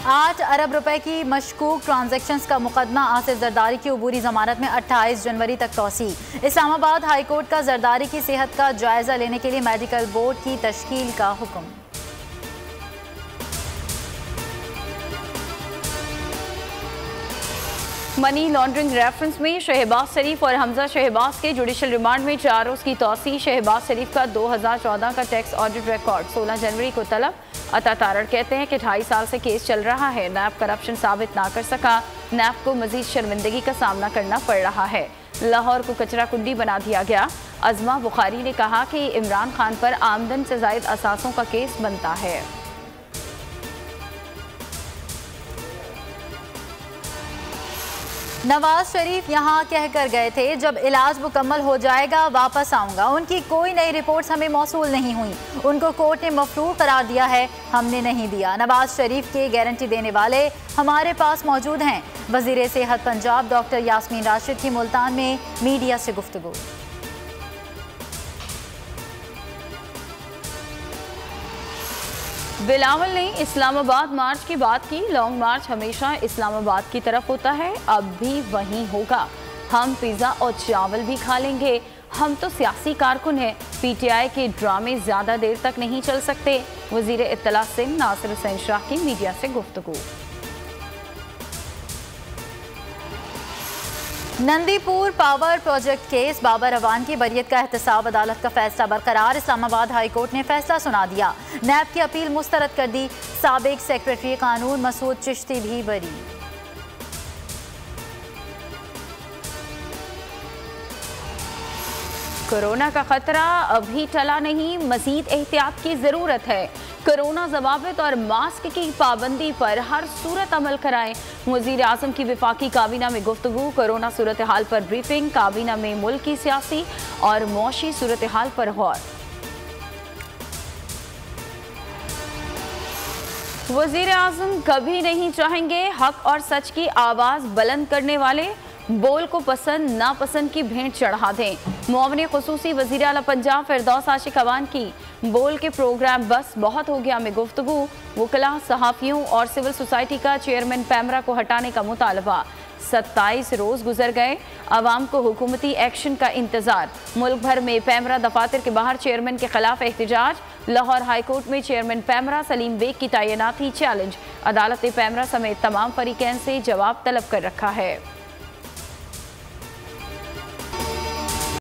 8 अरब रुपए की मशकूक ट्रांजैक्शंस का मुकदमा आसिफ जरदारी की अबूरी जमानत में 28 जनवरी तक तौसी। इस्लामाबाद हाई कोर्ट का जरदारी की सेहत का जायजा लेने के लिए मेडिकल बोर्ड की तश्कील का हुक्म। मनी लॉन्ड्रिंग रेफरेंस में शहबाज शरीफ और हमजा शहबाज के जुडिशल रिमांड में 4 रोज की तौसी। शहबाज शरीफ का 2014 का टैक्स ऑडिट रिकॉर्ड 16 जनवरी को तलब। अता तारड़ कहते हैं कि 2.5 साल से केस चल रहा है, नैब करप्शन साबित ना कर सका, नैब को मजीद शर्मिंदगी का सामना करना पड़ रहा है। लाहौर को कचरा कुंडी बना दिया गया। अजमा बुखारी ने कहा कि इमरान खान पर आमदन से जायद असासों का केस बनता है। नवाज शरीफ यहाँ कहकर गए थे, जब इलाज मुकम्मल हो जाएगा वापस आऊंगा। उनकी कोई नई रिपोर्ट्स हमें मौसूल नहीं हुई। उनको कोर्ट ने मफरूर करार दिया है, हमने नहीं दिया। नवाज शरीफ के गारंटी देने वाले हमारे पास मौजूद हैं। वजीर सेहत पंजाब डॉक्टर यास्मीन राशिद की मुल्तान में मीडिया से गुफ्तगू। बिलावल ने इस्लामाबाद मार्च की बात की। लॉन्ग मार्च हमेशा इस्लामाबाद की तरफ होता है, अब भी वहीं होगा। हम पिज़्ज़ा और चावल भी खा लेंगे। हम तो सियासी कारकुन हैं, पीटीआई के ड्रामे ज़्यादा देर तक नहीं चल सकते। वज़ीर इत्तला सिंह नासिर हुसैन शाह की मीडिया से गुफ्तगू। Nandipur power project case, Babar Awan की बरियत का एहतसाब, अदालत का फैसला बरकरार। इस्लामाबाद हाई कोर्ट ने फैसला सुना दिया, नैब की अपील मुस्तरद कर दी। साबिक सेक्रेटरी कानून मसूद चिश्ती भी बरी। कोरोना का खतरा अभी टला नहीं, मजीद एहतियात की जरूरत है। कोरोना ज़वाबित और मास्क की पाबंदी पर हर सूरत अमल कराएं। वज़ीर आज़म की वफाकी काबीना में गुफ्तगू। कोरोना सूरत हाल पर ब्रीफिंग। काबीना में मुल्क की सियासी और मौशी सूरत हाल पर गौर। वज़ीर आज़म कभी नहीं चाहेंगे हक और सच की आवाज़ बुलंद करने वाले बोल को पसंद नापसंद की भेंट चढ़ा दें। मुआवने खुसूसी वज़ीर आला पंजाब फिरदौस आशिक अवान की बोल के प्रोग्राम बस बहुत हो गया में गुफ्तगू। वकला, सहाफ़ियों और सिविल सोसाइटी का चेयरमैन पैमरा को हटाने का मुतालबा। 27 रोज गुजर गए, अवाम को हुकूमती एक्शन का इंतजार। मुल्क भर में पैमरा दफातर के बाहर चेयरमैन के खिलाफ एहतजाज। लाहौर हाई कोर्ट में चेयरमैन पैमरा सलीम बेग की तैनाती चैलेंज। अदालत ने पैमरा समेत तमाम फरीकैन से जवाब तलब कर रखा है।